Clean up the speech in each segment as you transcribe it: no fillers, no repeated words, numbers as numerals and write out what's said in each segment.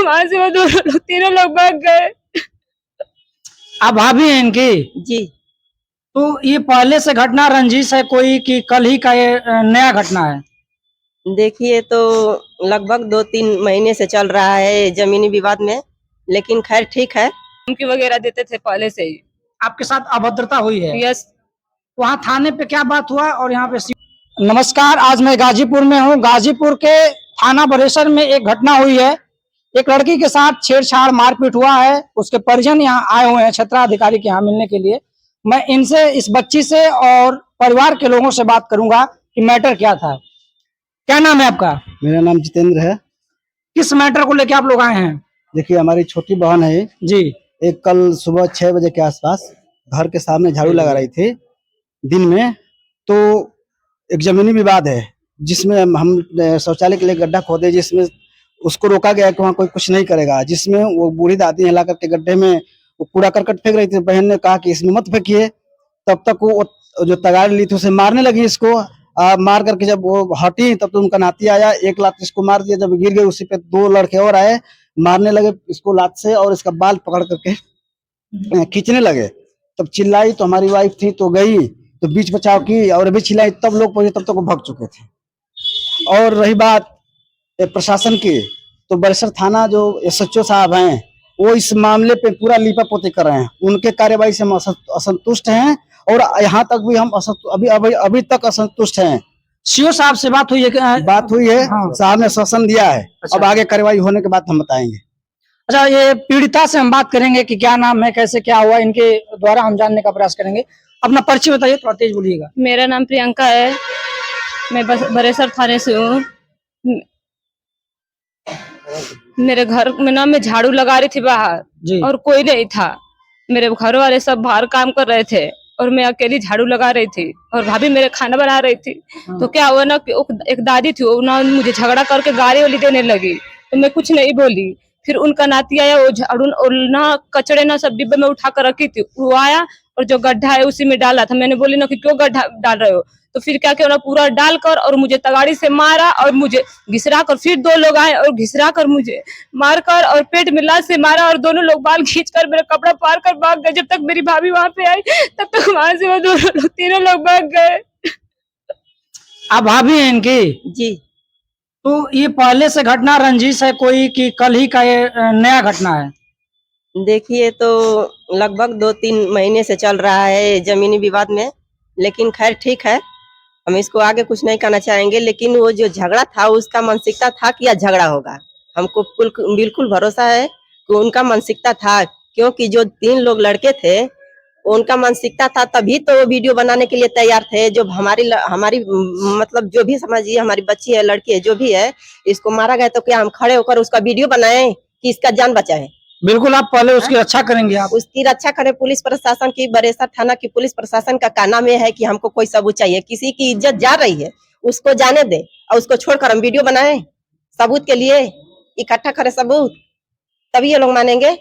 वहां से वो तीनों लोग भाग गए। आप भाभी हैं इनकी? जी। तो ये पहले से घटना रंजिश है कोई कि कल ही का ये नया घटना है? देखिए तो लगभग 2-3 महीने से चल रहा है जमीनी विवाद में, लेकिन खैर ठीक है। धमकी वगैरह देते थे पहले से ही। आपके साथ अभद्रता हुई है? यस। वहाँ थाने पे क्या बात हुआ और यहाँ पे नमस्कार, आज मैं गाजीपुर में हूँ। गाजीपुर के थाना बरेसर में एक घटना हुई है। एक लड़की के साथ छेड़छाड़ मारपीट हुआ है। उसके परिजन यहाँ आए हुए हैं क्षेत्राधिकारी के यहाँ मिलने के लिए। मैं इनसे, इस बच्ची से और परिवार के लोगों से बात करूंगा कि मैटर क्या था। क्या नाम है आपका? मेरा नाम जितेंद्र है। किस मैटर को लेके आप लोग आए हैं? देखिए, हमारी छोटी बहन है जी। एक कल सुबह 6 बजे के आसपास घर के सामने झाड़ू लगा रही थी दिन में। तो एक जमीनी विवाद है जिसमें हम शौचालय के लिए गड्ढा खोदे, जिसमें उसको रोका गया कि वहाँ कोई कुछ नहीं करेगा, जिसमें वो बूढ़ी दादी हिला करके गड्ढे में वो कूड़ा करकट फेंक रही थी। बहन ने कहा कि इसमें मत फेंकिए। तब तक वो जो तगाड़ ली थी उसे मारने लगी इसको। मार करके जब वो हटी तब तो उनका नाती आया, एक लात इसको मार दिया। जब गिर गई उसी पे 2 लड़के और आए, मारने लगे इसको लात से और इसका बाल पकड़ करके खींचने लगे। तब चिल्लाई तो हमारी वाइफ थी तो गई तो बीच बचाव की और अभी चिल्लाई तब लोग पहुंचे, तब तक वो भाग चुके थे। और रही बात प्रशासन की, तो बरेसर थाना जो SHO साहब हैं वो इस मामले पे पूरा लीपा पोती कर रहे हैं। उनके कार्यवाही से हम असंतुष्ट हैं और यहाँ तक भी हम अभी तक असंतुष्ट हैं। CO साहब से बात हुई है? बात हुई है। हाँ। साहब ने आश्वासन दिया है। अच्छा। अब आगे कार्यवाही होने के बाद हम बताएंगे। अच्छा, ये पीड़िता से हम बात करेंगे कि क्या नाम है, कैसे क्या हुआ, इनके द्वारा हम जानने का प्रयास करेंगे। अपना परिचय बताइए, थोड़ा तेज बोलिएगा। मेरा नाम प्रियंका है, मैं बरेसर थाने से हूँ। मेरे घर में ना मैं झाड़ू लगा रही थी बाहर जी। और कोई नहीं था। मेरे घर वाले सब बाहर काम कर रहे थे और मैं अकेली झाड़ू लगा रही थी और भाभी मेरे खाना बना रही थी। तो क्या हुआ ना कि एक दादी थी, वो ना मुझे झगड़ा करके गाली वाली देने लगी तो मैं कुछ नहीं बोली। फिर उनका नाती आया, वो झाड़ू और ना कचड़े ना सब डिब्बे में उठा कर रखी थी, वो आया और जो गड्ढा है उसी में डाला था। मैंने बोली ना कि क्यों गड्ढा डाल रहे हो, तो फिर क्या किया ना पूरा डालकर और मुझे तगाड़ी से मारा और मुझे घिसरा कर, फिर 2 लोग आए और घिसरा कर मुझे मारकर और पेट में लात से मारा और दोनों लोग बाल खींचकर मेरा कपड़ा फाड़ कर भाग गए। जब तक मेरी भाभी वहां पे आई तब तक वहां से वो तीनों लोग भाग गए। आप भाभी हैं इनकी? जी। तो ये पहले से घटना रंजिश है कोई कि कल ही का ये नया घटना है? देखिए तो लगभग 2-3 महीने से चल रहा है जमीनी विवाद में, लेकिन खैर ठीक है। हम इसको आगे कुछ नहीं कहना चाहेंगे, लेकिन वो जो झगड़ा था उसका मानसिकता था कि आज झगड़ा होगा। हमको बिल्कुल भरोसा है कि उनका मानसिकता था, क्योंकि जो 3 लोग लड़के थे उनका मानसिकता था, तभी तो वो वीडियो बनाने के लिए तैयार थे। जो हमारी मतलब जो भी समझिए, हमारी बच्ची है, लड़की है, जो भी है, इसको मारा गया तो क्या हम खड़े होकर उसका वीडियो बनाएं कि इसका जान बचाएं? बिल्कुल, आप पहले उसकी रक्षा करेंगे। आप उसकी रक्षा करें। पुलिस प्रशासन की, बरेसर थाना की पुलिस प्रशासन का नाम यह है कि हमको कोई सबूत चाहिए। किसी की इज्जत जा रही है उसको जाने दे और उसको छोड़कर हम वीडियो बनाएं सबूत के लिए, इकट्ठा करें सबूत, तभी ये लोग मानेंगे।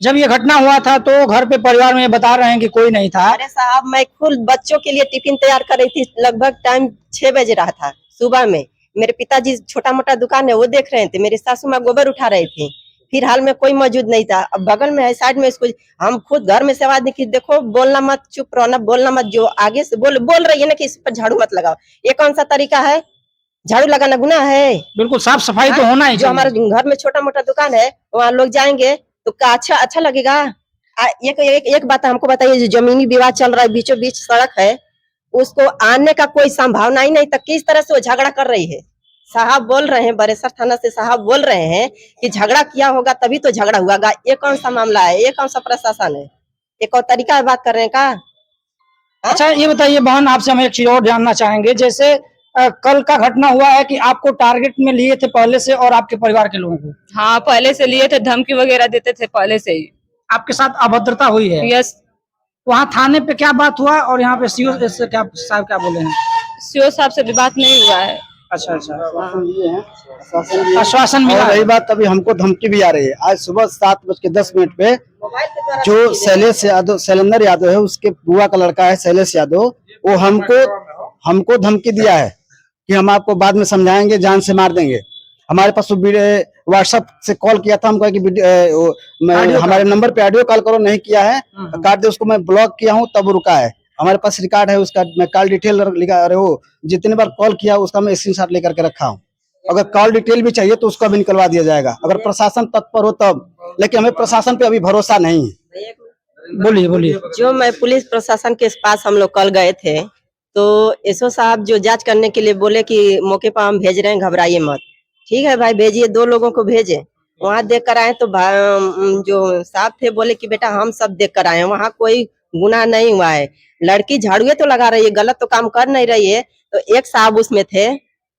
जब ये घटना हुआ था तो घर पे परिवार में बता रहे हैं कि कोई नहीं था। अरे साहब, मैं खुद बच्चों के लिए टिफिन तैयार कर रही थी। लगभग टाइम 6 बजे रहा था सुबह में। मेरे पिताजी छोटा मोटा दुकान है वो देख रहे थे, मेरी सासू माँ गोबर उठा रही थी। फिर हाल में कोई मौजूद नहीं था। अब बगल में है, साइड में इसको हम खुद घर में से आवाज दी कि देखो बोलना मत, चुप रहो ना, बोलना मत। जो आगे से बोल रही है ना कि इस पर झाड़ू मत लगाओ, ये कौन सा तरीका है? झाड़ू लगाना गुनाह है? बिल्कुल, साफ सफाई तो होना ही जो चाहिए। हमारे घर में छोटा मोटा दुकान है वहाँ लोग जाएंगे तो क्या अच्छा लगेगा? एक बात हमको बताइए, जो जमीनी विवाद चल रहा है, बीचों बीच सड़क है, उसको आने का कोई संभावना ही नहीं, तक किस तरह से वो झगड़ा कर रही है? साहब बोल रहे हैं, बरेसर थाना से साहब बोल रहे हैं कि झगड़ा किया होगा तभी तो झगड़ा हुआ। ये कौन सा मामला है? ये कौन सा प्रशासन है? एक और तरीका है बात करने का? अच्छा, ये बताइए बहन, आपसे हम एक चीज और जानना चाहेंगे। जैसे कल का घटना हुआ है कि आपको टारगेट में लिए थे पहले से और आपके परिवार के लोगों को? हाँ, पहले से लिए थे, धमकी वगैरह देते थे पहले से ही। आपके साथ अभद्रता हुई है? यस। वहाँ थाने पे क्या बात हुआ और यहाँ पे CO साहब क्या बोले हैं? CO साहब से भी बात नहीं हुआ है। अच्छा। आश्वासन आश्वासन मिला। और रही बात, अभी हमको धमकी भी आ रही है। आज सुबह 7:10 पे जो शैलेंद्र यादव है, उसके बुआ का लड़का है शैलेश यादव, वो हमको धमकी दिया है कि हम आपको बाद में समझाएंगे, जान से मार देंगे। हमारे पास व्हाट्सएप से कॉल किया था, हमको कि हमारे नंबर पे ऑडियो कॉल करो, नहीं किया है, काट दे। उसको मैं ब्लॉक किया हूँ तब रुका है। हमारे पास रिकॉर्ड है उसका, मैं कॉल डिटेल लिखा, अरे वो जितने बार कॉल किया उसका मैं स्क्रीनशॉट लेकर के रखा हूँ। अगर कॉल डिटेल भी चाहिए तो उसका भी निकलवा दिया जाएगा, अगर प्रशासन तत्पर हो तब। लेकिन हमें प्रशासन पे अभी भरोसा नहीं है। बोलिए बोलिए। जो मैं पुलिस प्रशासन के पास हम लोग कल गए थे, तो एसओ साहब जो जांच करने के लिए बोले कि मौके पर हम भेज रहे हैं, घबराइए मत। ठीक है भाई, भेजिए, 2 लोगों को भेजे। वहाँ देख कर आए तो जो साहब थे बोले कि बेटा हम सब देख कर आए हैं, वहाँ कोई गुनाह नहीं हुआ है। लड़की झाड़ुए तो लगा रही है, गलत तो काम कर नहीं रही है। तो एक साहब उसमें थे।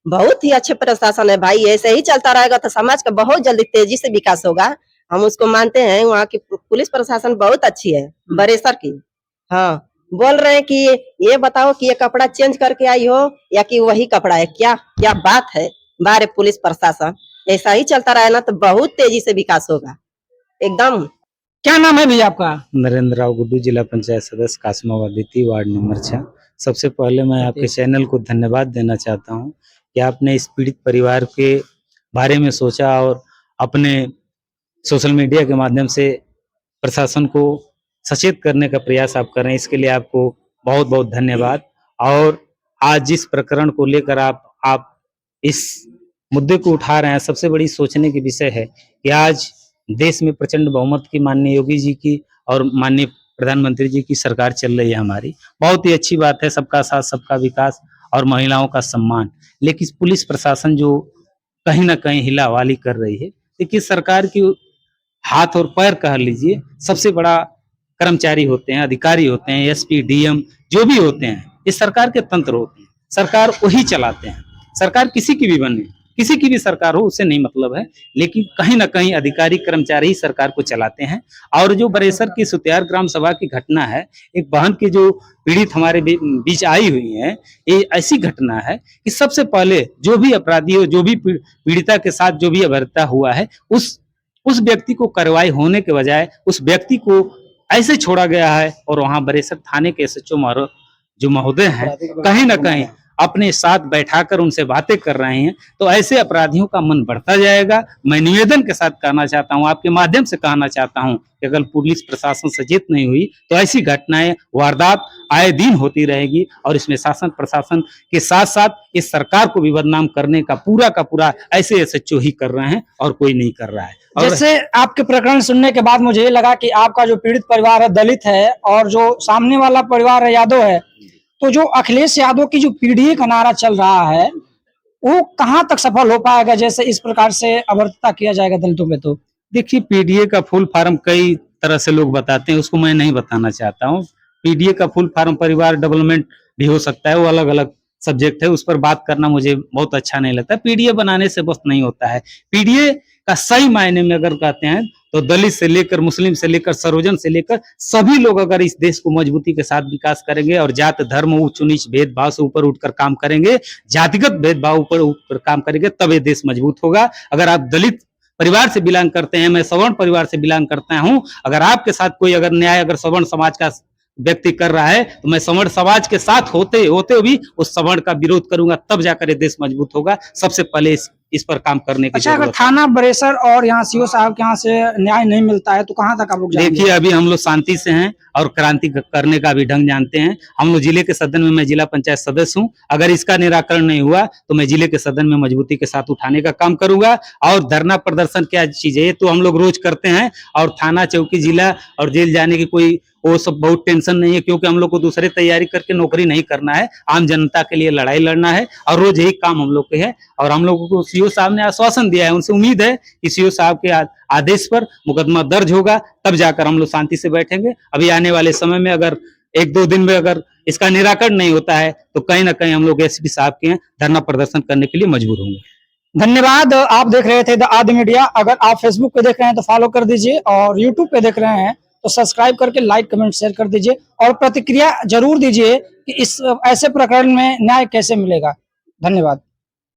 बहुत ही अच्छे प्रशासन है भाई, ऐसे ही चलता रहेगा तो समाज का बहुत जल्दी तेजी से विकास होगा। हम उसको मानते हैं। वहाँ की पुलिस प्रशासन बहुत अच्छी है, बरेसर की। हाँ, बोल रहे हैं कि ये बताओ कि ये कपड़ा चेंज करके आई हो या कि वही कपड़ा है, क्या क्या बात है। बारे पुलिस प्रशासन ऐसा ही चलता रहे ना तो बहुत तेजी से विकास होगा एकदम। क्या नाम है भैया आपका? नरेंद्र राव गुड्डू, जिला पंचायत सदस्य कासमाबाद द्वितीय वार्ड नंबर 6। सबसे पहले मैं आपके चैनल को धन्यवाद देना चाहता हूं कि आपने इस पीड़ित परिवार के बारे में सोचा और अपने सोशल मीडिया के माध्यम से प्रशासन को सचेत करने का प्रयास आप कर रहे हैं। इसके लिए आपको बहुत बहुत धन्यवाद। और आज जिस प्रकरण को लेकर आप इस मुद्दे को उठा रहे हैं, सबसे बड़ी सोचने की विषय है कि आज देश में प्रचंड बहुमत की माननीय योगी जी की और माननीय प्रधानमंत्री जी की सरकार चल रही है हमारी। बहुत ही अच्छी बात है, सबका साथ सबका विकास और महिलाओं का सम्मान। लेकिन पुलिस प्रशासन जो कहीं ना कहीं हिलावाली कर रही है, देखिए सरकार की हाथ और पैर कह लीजिए, सबसे बड़ा कर्मचारी होते हैं, अधिकारी होते हैं, एसपी डीएम जो भी होते हैं, ये सरकार के तंत्र होते हैं। सरकार वही चलाते हैं। सरकार किसी की भी बने, किसी की भी सरकार हो, उससे नहीं मतलब है, लेकिन कहीं ना कहीं अधिकारी कर्मचारी ही सरकार को चलाते हैं। और जो बरेसर की सुतियार ग्राम सभा की घटना है, एक बहन की जो पीड़ित हमारे बीच आई हुई है, ये ऐसी घटना है कि सबसे पहले जो भी अपराधी हो, जो भी पीड़िता के साथ जो भी अभद्रता हुआ है, उस व्यक्ति को कार्रवाई होने के बजाय उस व्यक्ति को ऐसे छोड़ा गया है। और वहां बरेसर थाने के एसएचओ जो महोदय हैं, कहीं ना कहीं अपने साथ बैठाकर उनसे बातें कर रहे हैं, तो ऐसे अपराधियों का मन बढ़ता जाएगा। मैं निवेदन के साथ कहना चाहता हूं, आपके माध्यम से कहना चाहता हूं कि अगर पुलिस प्रशासन सचेत नहीं हुई तो ऐसी घटनाएं, वारदात आए दिन होती रहेगी। और इसमें शासन प्रशासन के साथ साथ इस सरकार को भी बदनाम करने का पूरा ऐसे एसएचओ ही कर रहे हैं और कोई नहीं कर रहा है। जैसे आपके प्रकरण सुनने के बाद मुझे ये लगा कि आपका जो पीड़ित परिवार है दलित है और जो सामने वाला परिवार है यादव है, तो जो अखिलेश यादव की जो पीढ़ी का नारा चल रहा है वो कहाँ तक सफल हो पाएगा, जैसे इस प्रकार से अभद्रता किया जाएगा दलितों पे? तो देखिए, पीडीए का फुल फॉर्म कई तरह से लोग बताते हैं, उसको मैं नहीं बताना चाहता हूँ। पीडीए का फुल फॉर्म परिवार डेवलपमेंट भी हो सकता है, वो अलग अलग सब्जेक्ट है, उस पर बात करना मुझे बहुत अच्छा नहीं लगता। पीडीए बनाने से बस नहीं होता है। पीडीए का सही मायने में अगर कहते हैं तो दलित से लेकर मुस्लिम से लेकर सर्वजन से लेकर सभी लोग अगर इस देश को मजबूती के साथ विकास करेंगे और जात धर्म ऊंच नीच भेदभाव से ऊपर उठकर काम करेंगे, जातिगत भेदभाव ऊपर उठकर काम करेंगे, तब ये देश मजबूत होगा। अगर आप दलित परिवार से बिलोंग करते हैं, मैं सवर्ण परिवार से बिलोंग करता हूं, अगर आपके साथ कोई अगर न्याय अगर सवर्ण समाज का व्यक्ति कर रहा है तो मैं सवर्ण समाज के साथ होते होते भी उस सवर्ण का विरोध करूंगा, तब जाकर ये देश मजबूत होगा। सबसे पहले इस पर काम करने की अच्छा, अगर थाना बरेसर और यहाँ सीओ साहब के यहाँ से न्याय नहीं मिलता है तो कहाँ तक आप लोग जाएंगे? देखिए, अभी हम लोग शांति से हैं और क्रांति करने का भी ढंग जानते हैं। हम लोग जिले के सदन में, मैं जिला पंचायत सदस्य हूं, अगर इसका निराकरण नहीं हुआ तो मैं जिले के सदन में मजबूती के साथ उठाने का काम करूंगा। और धरना प्रदर्शन क्या चीज है, तो हम लोग रोज करते हैं। और थाना चौकी जिला और जेल जाने की कोई वो सब बहुत टेंशन नहीं है, क्योंकि हम लोग को दूसरे तैयारी करके नौकरी नहीं करना है, आम जनता के लिए लड़ाई लड़ना है। और रोज यही काम हम लोग के है। और हम लोगों को सीओ साहब ने आश्वासन दिया है, उनसे उम्मीद है कि सीओ साहब के आदेश पर मुकदमा दर्ज होगा, तब जाकर हम लोग शांति से बैठेंगे। अभी आने वाले समय में अगर 1-2 दिन में अगर इसका निराकरण नहीं होता है तो कहीं ना कहीं हम लोग एसपी साहब के धरना प्रदर्शन करने के लिए मजबूर होंगे। धन्यवाद। आप देख रहे थे द आदि मीडिया। अगर आप फेसबुक पे देख रहे हैं तो फॉलो कर दीजिए, और यूट्यूब पे देख रहे हैं तो सब्सक्राइब करके लाइक कमेंट शेयर कर दीजिए, और प्रतिक्रिया जरूर दीजिए कि इस ऐसे प्रकरण में न्याय कैसे मिलेगा। धन्यवाद।